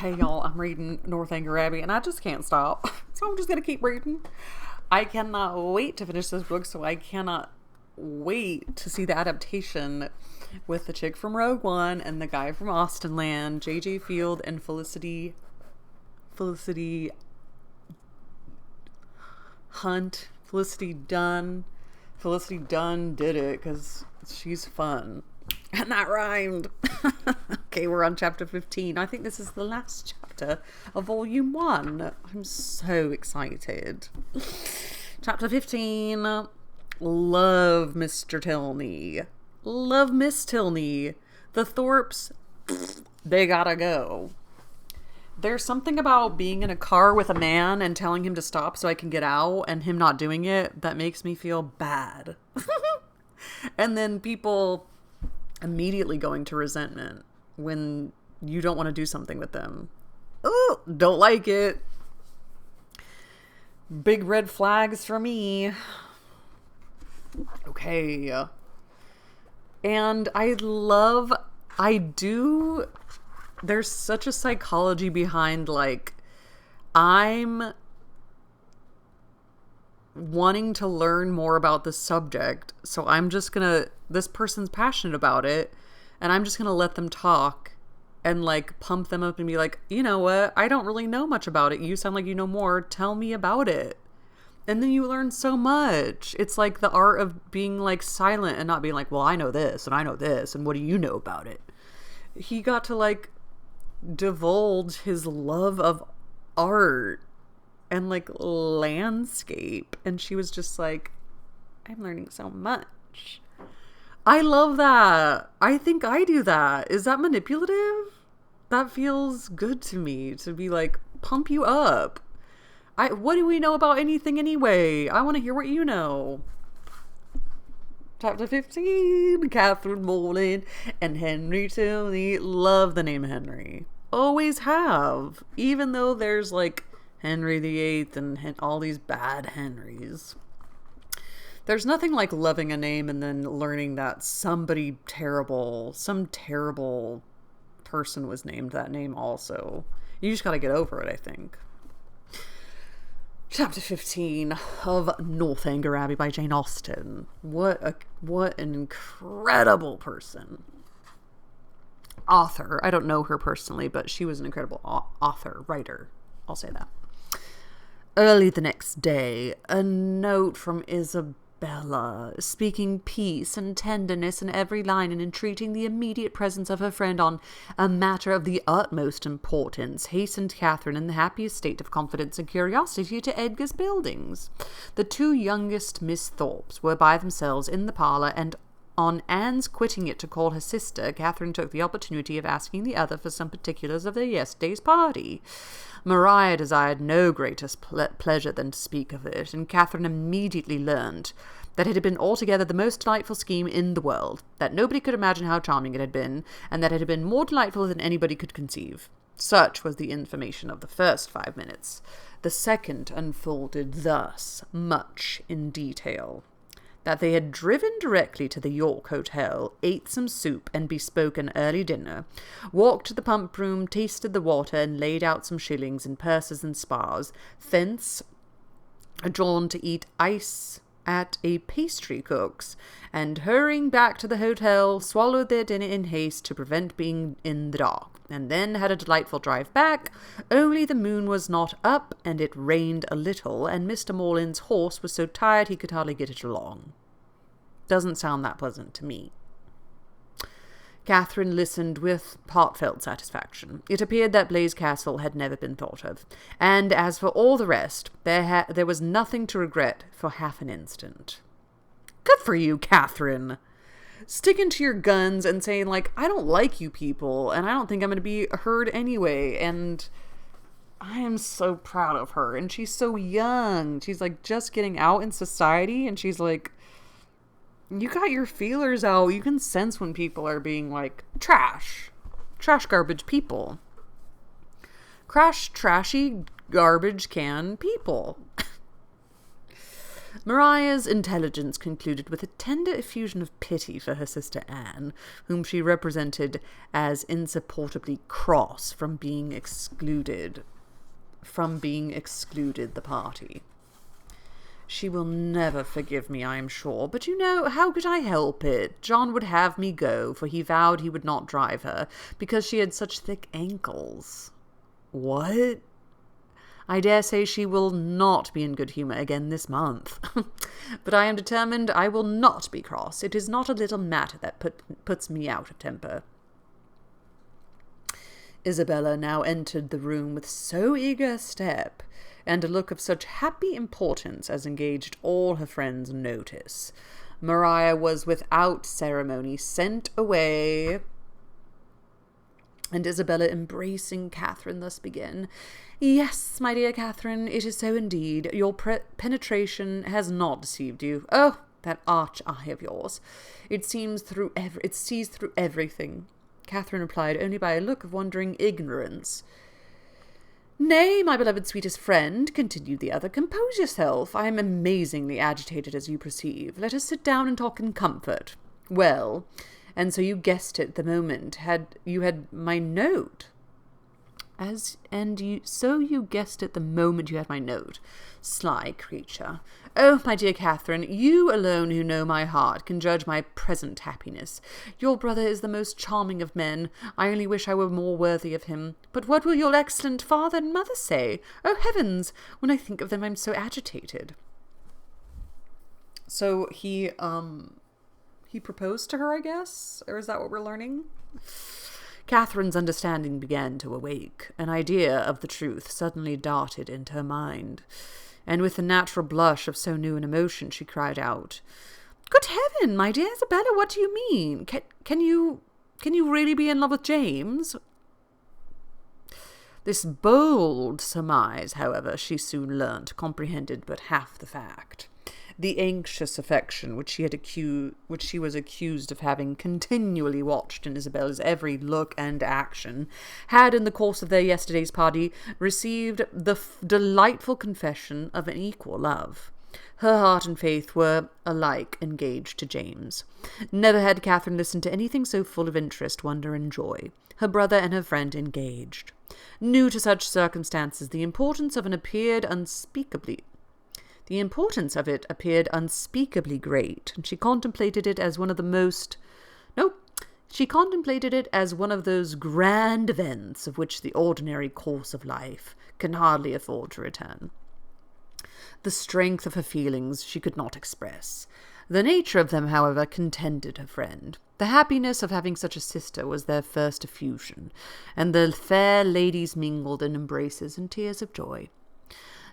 Hey y'all, I'm reading Northanger Abbey and I just can't stop. So I'm just gonna keep reading. I cannot wait to finish this book, so I cannot wait to see the adaptation with the chick from Rogue One and the guy from Austen Land, J.J. Field and Felicity Hunt, Felicity Dunn. Felicity Dunn did it because she's fun. And that rhymed. Okay, we're on chapter 15. I think this is the last chapter of volume 1. I'm so excited. Chapter 15. Love Mr. Tilney. Love Miss Tilney. The Thorpes, they gotta go. There's something about being in a car with a man and telling him to stop so I can get out and him not doing it that makes me feel bad. And then people immediately going to resentment when you don't want to do something with them. Oh, don't like it. Big red flags for me. Okay. And there's such a psychology behind, like, I'm wanting to learn more about the subject, so this person's passionate about it, and I'm just gonna let them talk and, like, pump them up and be like, you know what, I don't really know much about it, you sound like you know more, tell me about it. And then you learn so much. It's like the art of being, like, silent and not being like, well, I know this and what do you know about it? He got to, like, divulge his love of art and, like, landscape, and she was just like, I'm learning so much. I love that. I think I do that. Is that manipulative? That feels good to me, to be like, pump you up. What do we know about anything anyway? I want to hear what you know. Chapter 15. Catherine Morland and Henry Tilney. Love the name Henry. Always have. Even though there's, like, Henry VIII and all these bad Henrys. There's nothing like loving a name and then learning that some terrible person was named that name also. You just gotta get over it, I think. Chapter 15 of Northanger Abbey by Jane Austen. What an incredible person. Author. I don't know her personally, but she was an incredible author, writer. I'll say that. Early the next day, a note from Isabella, speaking peace and tenderness in every line and entreating the immediate presence of her friend on a matter of the utmost importance, hastened Catherine in the happiest state of confidence and curiosity to Edgar's buildings. The two youngest Miss Thorpes were by themselves in the parlour, and on Anne's quitting it to call her sister, Catherine took the opportunity of asking the other for some particulars of their yesterday's party. Maria desired no greater pleasure than to speak of it, and Catherine immediately learned that it had been altogether the most delightful scheme in the world, that nobody could imagine how charming it had been, and that it had been more delightful than anybody could conceive. Such was the information of the first 5 minutes. The second unfolded thus much in detail: that they had driven directly to the York Hotel, ate some soup and bespoke an early dinner, walked to the pump room, tasted the water, and laid out some shillings in purses and spars, thence drawn to eat ice at a pastry cook's, and hurrying back to the hotel, swallowed their dinner in haste to prevent being in the dark, and then had a delightful drive back, only the moon was not up, and it rained a little, and Mr. Morland's horse was so tired he could hardly get it along. Doesn't sound that pleasant to me. Catherine listened with heartfelt satisfaction. It appeared that Blaise Castle had never been thought of, and as for all the rest, there was nothing to regret for half an instant. Good for you, Catherine! Sticking to your guns and saying, like, I don't like you people, and I don't think I'm going to be heard anyway, and I am so proud of her, and she's so young. She's, like, just getting out in society, and she's like, you got your feelers out. You can sense when people are being, like, trash garbage people. Trashy garbage can people. Maria's intelligence concluded with a tender effusion of pity for her sister Anne, whom she represented as insupportably cross from being excluded the party. She will never forgive me, I am sure, but you know, how could I help it? John would have me go, for he vowed he would not drive her, because she had such thick ankles. What? I dare say she will not be in good humour again this month. But I am determined I will not be cross. It is not a little matter that puts me out of temper. Isabella now entered the room with so eager a step, and a look of such happy importance as engaged all her friends' notice. Maria was without ceremony sent away, and Isabella, embracing Catherine, thus began, "Yes, my dear Catherine, it is so indeed. Your penetration has not deceived you. Oh, that arch eye of yours! It sees through everything." Catherine replied only by a look of wondering ignorance. "Nay, my beloved sweetest friend," continued the other, "compose yourself. I am amazingly agitated, as you perceive. Let us sit down and talk in comfort. Well, and so you guessed it the moment you had my note. So you guessed it the moment you had my note. Sly creature. Oh, my dear Catherine, you alone who know my heart can judge my present happiness. Your brother is the most charming of men. I only wish I were more worthy of him. But what will your excellent father and mother say? Oh, heavens! When I think of them, I'm so agitated." So he proposed to her, I guess? Or is that what we're learning? Catherine's understanding began to awake. An idea of the truth suddenly darted into her mind, and with the natural blush of so new an emotion, she cried out, "Good heaven, my dear Isabella, what do you mean? Can you really be in love with James?" This bold surmise, however, she soon learnt, comprehended but half the fact. The anxious affection which she was accused of having continually watched in Isabella's every look and action, had, in the course of their yesterday's party, received the delightful confession of an equal love. Her heart and faith were alike engaged to James. Never had Catherine listened to anything so full of interest, wonder, and joy. Her brother and her friend engaged. New to such circumstances, the importance of it appeared unspeakably great, and she contemplated it as one of those grand events of which the ordinary course of life can hardly afford to return. The strength of her feelings she could not express. The nature of them, however, contented her friend. The happiness of having such a sister was their first effusion, and the fair ladies mingled in embraces and tears of joy.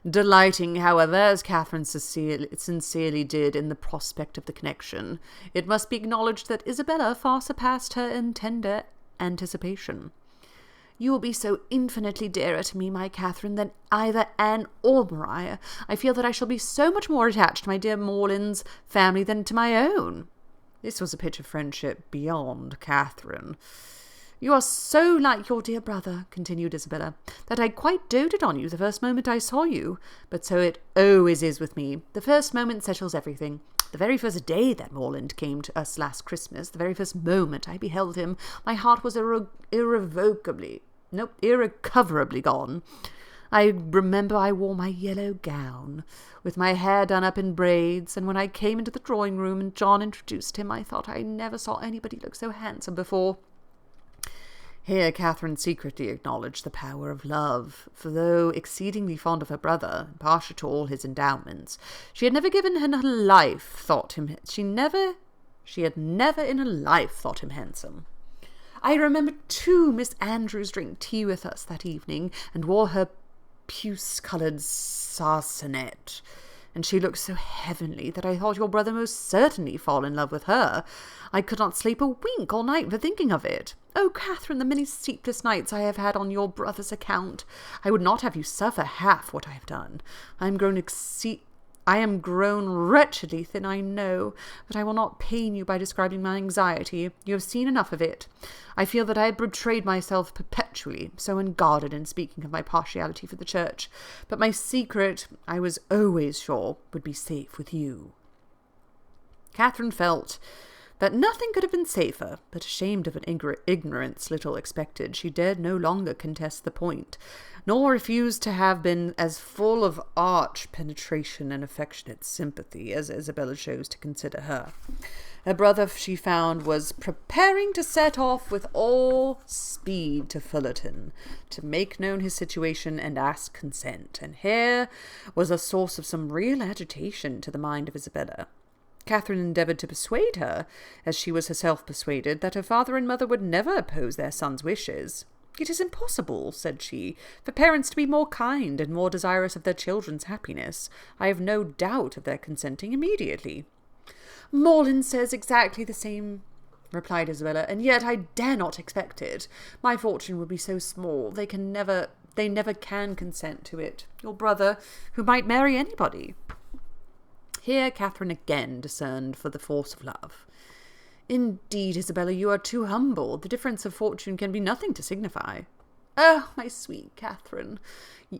Delighting, however, as Catherine sincerely did in the prospect of the connection, it must be acknowledged that Isabella far surpassed her in tender anticipation. "You will be so infinitely dearer to me, my Catherine, than either Anne or Maria. I feel that I shall be so much more attached to my dear Morland's family than to my own." This was a pitch of friendship beyond Catherine. "You are so like your dear brother," continued Isabella, "that I quite doted on you the first moment I saw you. But so it always is with me. The first moment settles everything. The very first day that Morland came to us last Christmas, the very first moment I beheld him, my heart was irrecoverably gone. I remember I wore my yellow gown, with my hair done up in braids, and when I came into the drawing-room and John introduced him, I thought I never saw anybody look so handsome before." Here Catherine secretly acknowledged the power of love, for though exceedingly fond of her brother, and partial to all his endowments, she had never in her life thought him handsome. "I remember, too, Miss Andrews drank tea with us that evening, and wore her puce-coloured sarcenet, and she looked so heavenly that I thought your brother most certainly fall in love with her. I could not sleep a wink all night for thinking of it. Oh, Catherine, the many sleepless nights I have had on your brother's account! I would not have you suffer half what I have done. I am grown I am grown wretchedly thin, I know, but I will not pain you by describing my anxiety. You have seen enough of it. I feel that I had betrayed myself perpetually, so unguarded in speaking of my partiality for the church, but my secret, I was always sure, would be safe with you. Catherine felt that nothing could have been safer, but ashamed of an ignorance little expected, she dared no longer contest the point, nor refuse to have been as full of arch penetration and affectionate sympathy as Isabella chose to consider her. Her brother, she found, was preparing to set off with all speed to Fullerton, to make known his situation and ask consent, and here was a source of some real agitation to the mind of Isabella. Catherine endeavoured to persuade her, as she was herself persuaded, that her father and mother would never oppose their son's wishes. It is impossible, said she, for parents to be more kind and more desirous of their children's happiness. I have no doubt of their consenting immediately. Morland says exactly the same, replied Isabella, and yet I dare not expect it. My fortune would be so small, they never can consent to it. Your brother, who might marry anybody. Here Catherine again discerned for the force of love. Indeed, Isabella, you are too humble. The difference of fortune can be nothing to signify. Oh, my sweet Catherine,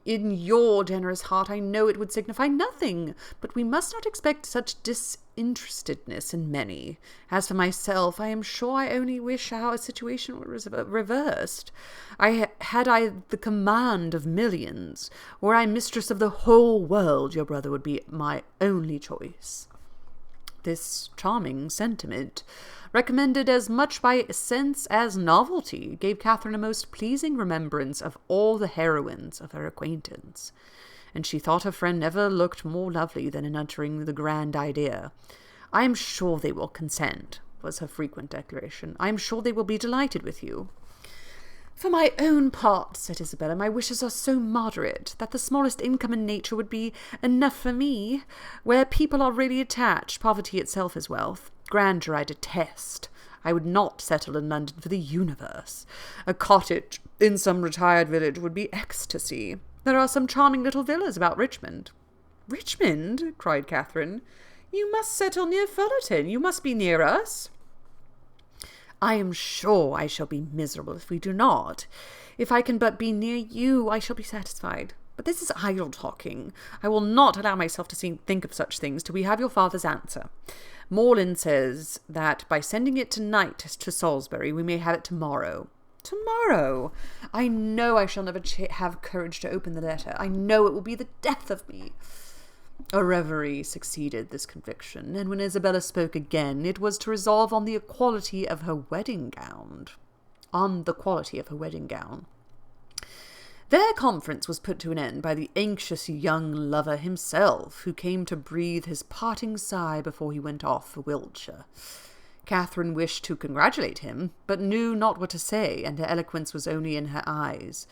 in your generous heart I know it would signify nothing, but we must not expect such disinterestedness in many. As for myself, I am sure I only wish our situation were reversed. Had I the command of millions, were I mistress of the whole world, your brother would be my only choice. This charming sentiment, recommended as much by sense as novelty, gave Catherine a most pleasing remembrance of all the heroines of her acquaintance, and she thought her friend never looked more lovely than in uttering the grand idea. I am sure they will consent, was her frequent declaration. I am sure they will be delighted with you. For my own part, said Isabella, my wishes are so moderate that the smallest income in nature would be enough for me. Where people are really attached, poverty itself is wealth. Grandeur I detest. I would not settle in London for the universe. A cottage in some retired village would be ecstasy. There are some charming little villas about Richmond. Richmond? Cried Catherine. You must settle near Fullerton. You must be near us. I am sure I shall be miserable if we do not. If I can but be near you, I shall be satisfied. But this is idle talking. I will not allow myself to think of such things till we have your father's answer. Morland says that by sending it tonight to Salisbury, we may have it tomorrow. Tomorrow! I know I shall never have courage to open the letter. I know it will be the death of me. A reverie succeeded this conviction, and when Isabella spoke again, it was to resolve on the quality of her wedding gown. Their conference was put to an end by the anxious young lover himself, who came to breathe his parting sigh before he went off for Wiltshire. Catherine wished to congratulate him, but knew not what to say, and her eloquence was only in her eyes.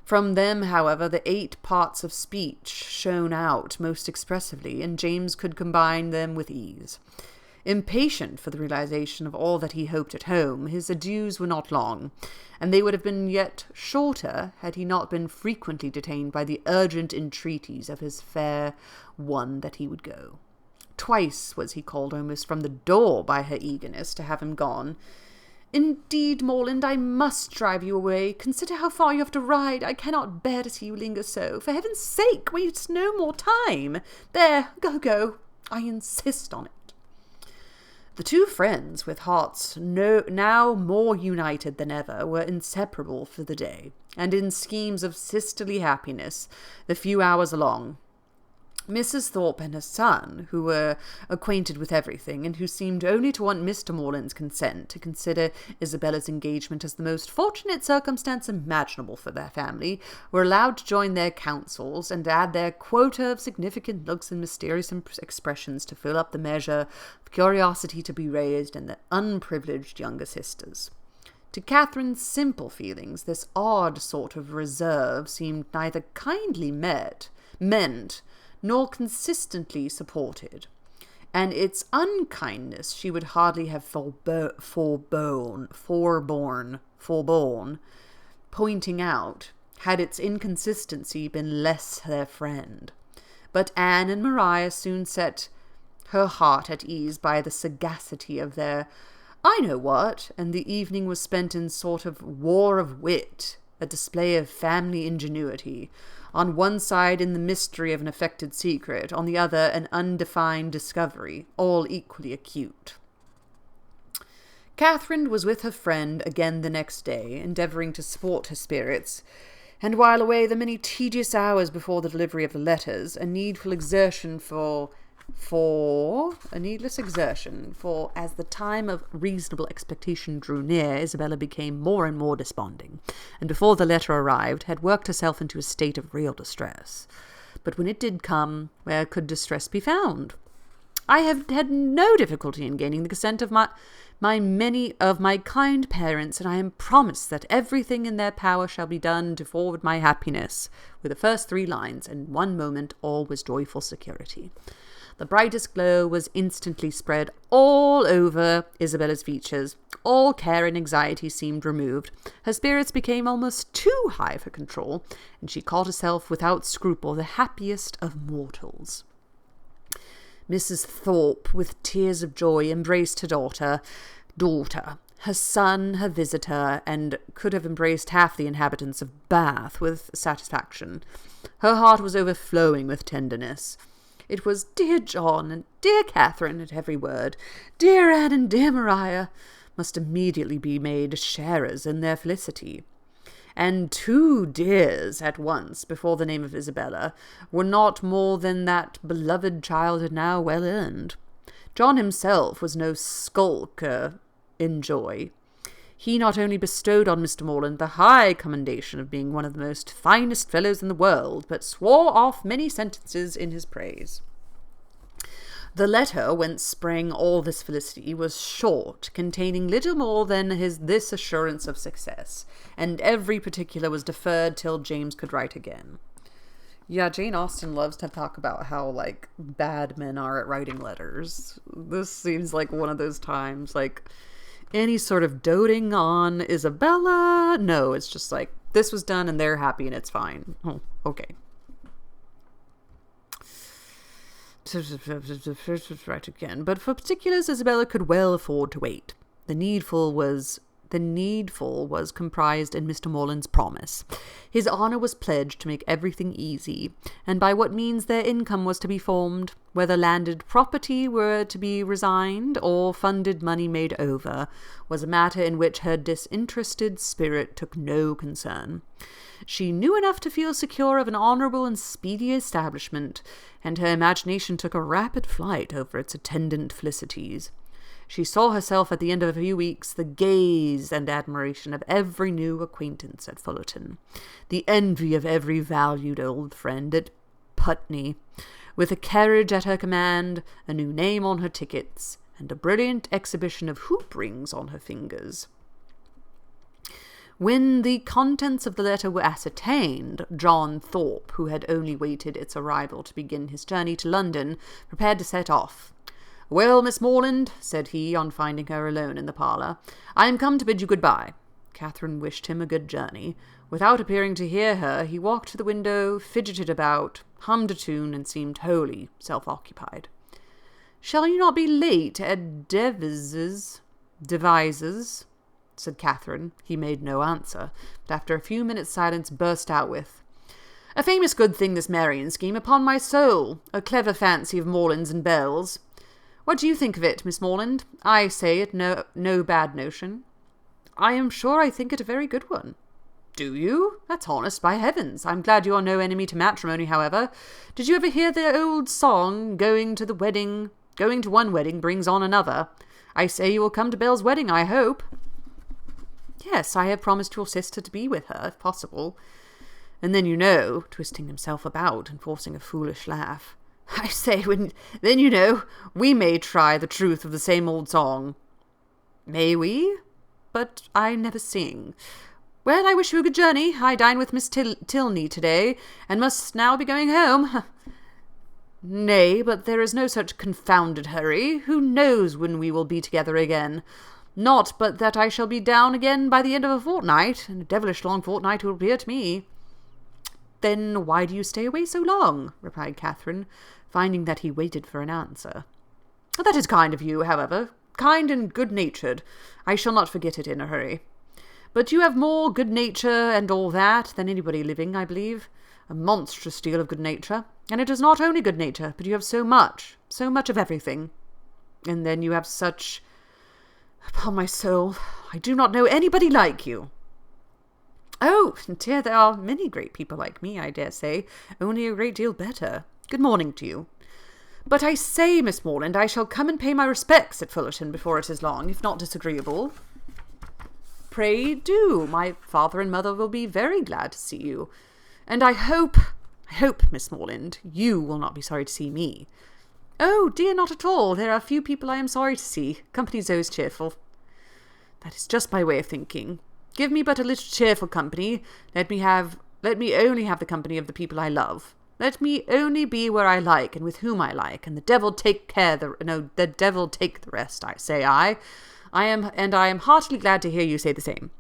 From them, however, the 8 parts of speech shone out most expressively, and James could combine them with ease. Impatient for the realization of all that he hoped at home, his adieus were not long, and they would have been yet shorter had he not been frequently detained by the urgent entreaties of his fair one that he would go. Twice was he called almost from the door by her eagerness to have him gone. Indeed, Morland, I must drive you away. Consider how far you have to ride. I cannot bear to see you linger so. For heaven's sake, waste no more time. There, go. I insist on it. The two friends, with hearts now more united than ever, were inseparable for the day, and in schemes of sisterly happiness, the few hours along. Mrs. Thorpe and her son, who were acquainted with everything, and who seemed only to want Mr. Morland's consent to consider Isabella's engagement as the most fortunate circumstance imaginable for their family, were allowed to join their councils, and add their quota of significant looks and mysterious expressions to fill up the measure of curiosity to be raised in the unprivileged younger sisters. To Catherine's simple feelings, this odd sort of reserve seemed neither kindly meant, nor consistently supported, and its unkindness she would hardly have forborne pointing out, had its inconsistency been less their friend. But Anne and Maria soon set her heart at ease by the sagacity of their I know what, and the evening was spent in sort of war of wit, a display of family ingenuity. On one side in the mystery of an affected secret, on the other an undefined discovery, all equally acute. Catherine was with her friend again the next day, endeavouring to support her spirits, and while away the many tedious hours before the delivery of the letters, a needless exertion, for as the time of reasonable expectation drew near, Isabella became more and more desponding, and before the letter arrived had worked herself into a state of real distress. But when it did come, where could distress be found? I have had no difficulty in gaining the consent of many of my kind parents, and I am promised that everything in their power shall be done to forward my happiness. With the first 3 lines, and one moment all was joyful security. The brightest glow was instantly spread all over Isabella's features. All care and anxiety seemed removed. Her spirits became almost too high for control, and she called herself without scruple the happiest of mortals. Mrs. Thorpe, with tears of joy, embraced her daughter, her son, her visitor, and could have embraced half the inhabitants of Bath with satisfaction. Her heart was overflowing with tenderness. It was dear John and dear Catherine at every word. Dear Anne and dear Maria must immediately be made sharers in their felicity. And 2 dears at once before the name of Isabella were not more than that beloved child had now well earned. John himself was no skulker in joy. He not only bestowed on Mr. Morland the high commendation of being one of the most finest fellows in the world, but swore off many sentences in his praise. The letter whence sprang all this felicity was short, containing little more than this assurance of success, and every particular was deferred till James could write again. Yeah, Jane Austen loves to talk about how, bad men are at writing letters. This seems like one of those times, any sort of doting on Isabella? No, it's just this was done and they're happy and it's fine. Oh, okay. Right again. But for particulars, Isabella could well afford to wait. The needful was comprised in Mr. Morland's promise. His honour was pledged to make everything easy, and by what means their income was to be formed, whether landed property were to be resigned, or funded money made over, was a matter in which her disinterested spirit took no concern. She knew enough to feel secure of an honourable and speedy establishment, and her imagination took a rapid flight over its attendant felicities. She saw herself at the end of a few weeks the gaze and admiration of every new acquaintance at Fullerton, the envy of every valued old friend at Putney, with a carriage at her command, a new name on her tickets, and a brilliant exhibition of hoop rings on her fingers. When the contents of the letter were ascertained, John Thorpe, who had only waited its arrival to begin his journey to London, prepared to set off. "Well, Miss Morland," said he, on finding her alone in the parlour, "I am come to bid you good-bye." Catherine wished him a good journey. Without appearing to hear her, he walked to the window, fidgeted about, hummed a tune, and seemed wholly self-occupied. "Shall you not be late at Devise's?" said Catherine. He made no answer, but after a few minutes' silence burst out with, "A famous good thing, this marrying scheme, upon my soul! A clever fancy of Morland's and Bell's. What do you think of it, Miss Morland? I say it no bad notion." "I am sure I think it a very good one." "Do you? That's honest, by heavens. I'm glad you are no enemy to matrimony, however. Did you ever hear the old song, going to one wedding brings on another? I say you will come to Bell's wedding, I hope." "Yes, I have promised your sister to be with her, if possible. And then, twisting himself about and forcing a foolish laugh, I say, we may try the truth of the same old song." "May we? But I never sing. Well, I wish you a good journey. I dine with Miss Tilney to-day, and must now be going home." "Nay, but there is no such confounded hurry. Who knows when we will be together again? Not but that I shall be down again by the end of a fortnight, and a devilish long fortnight it will appear to me." Then why do you stay away so long? Replied Catherine, finding that he waited for an answer. That is kind of you, however, kind and good-natured. I shall not forget it in a hurry. But you have more good nature and all that than anybody living, I believe. A monstrous deal of good nature. And it is not only good nature, but you have so much of everything. And then you have such... Upon my soul, I do not know anybody like you. Oh, dear, there are many great people like me, I dare say, only a great deal better. Good morning to you. But I say, Miss Morland, I shall come and pay my respects at Fullerton before it is long, if not disagreeable. Pray do. My father and mother will be very glad to see you. And I hope, Miss Morland, you will not be sorry to see me. Oh, dear, not at all. There are few people I am sorry to see. Company's always cheerful. That is just my way of thinking. Give me but a little cheerful company. Let me only have the company of the people I love. Let me only be where I like and with whom I like, and the devil take the rest, I am heartily glad to hear you say the same.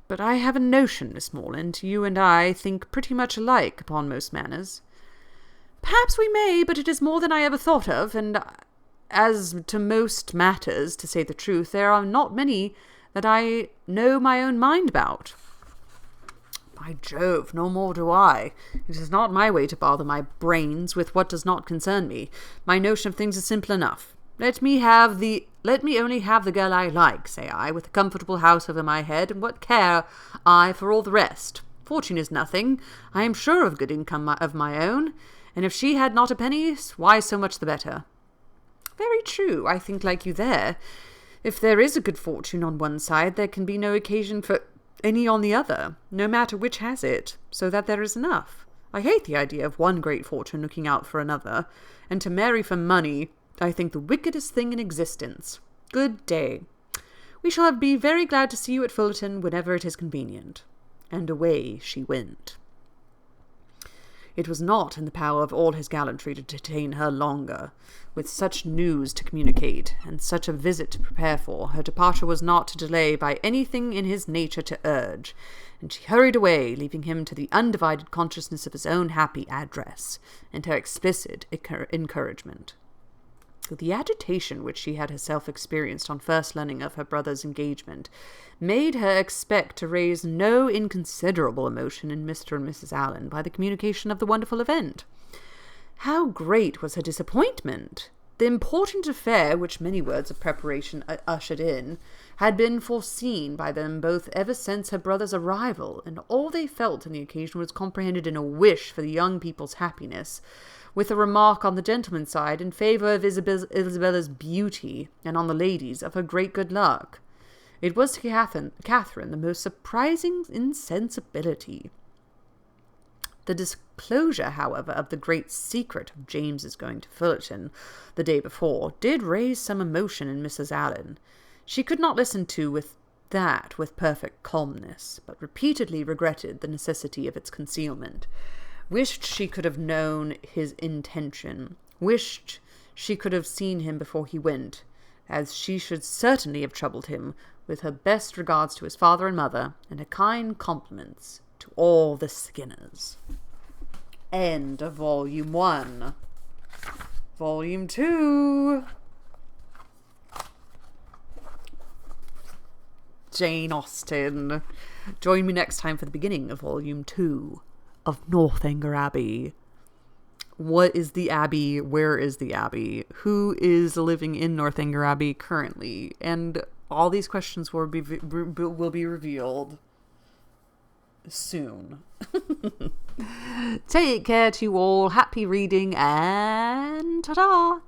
But I have a notion, Miss Morland, you and I think pretty much alike upon most matters. Perhaps we may, but it is more than I ever thought of, and as to most matters, to say the truth, there are not many that I know my own mind about. By Jove, no more do I. It is not my way to bother my brains with what does not concern me. My notion of things is simple enough. Let me only have the girl I like, say I, with a comfortable house over my head, and what care I for all the rest? Fortune is nothing. I am sure of good income of my own, and if she had not a penny, why so much the better. Very true, I think like you there. If there is a good fortune on one side, there can be no occasion for any on the other, no matter which has it, so that there is enough. I hate the idea of one great fortune looking out for another, and to marry for money, I think the wickedest thing in existence. Good day. We shall be very glad to see you at Fullerton whenever it is convenient. And away she went. It was not in the power of all his gallantry to detain her longer. With such news to communicate, and such a visit to prepare for, her departure was not to delay by anything in his nature to urge, and she hurried away, leaving him to the undivided consciousness of his own happy address, and her explicit encouragement. The agitation which she had herself experienced on first learning of her brother's engagement made her expect to raise no inconsiderable emotion in Mr. and Mrs. Allen by the communication of the wonderful event. How great was her disappointment! The important affair, which many words of preparation ushered in, had been foreseen by them both ever since her brother's arrival, and all they felt on the occasion was comprehended in a wish for the young people's happiness, with a remark on the gentleman's side in favour of Isabella's beauty, and on the lady's of her great good luck. It was to Catherine the most surprising insensibility. The disclosure, however, of the great secret of James's going to Fullerton the day before did raise some emotion in Mrs. Allen. She could not listen to with perfect calmness, but repeatedly regretted the necessity of its concealment, wished she could have known his intention, wished she could have seen him before he went, as she should certainly have troubled him, with her best regards to his father and mother, and her kind compliments to all the Skinners. End of Volume 1. Volume 2. Jane Austen. Join me next time for the beginning of Volume 2 of Northanger Abbey. What is the Abbey? Where is the Abbey? Who is living in Northanger Abbey currently? And all these questions will be revealed soon. Take care to you all. Happy reading and ta-da!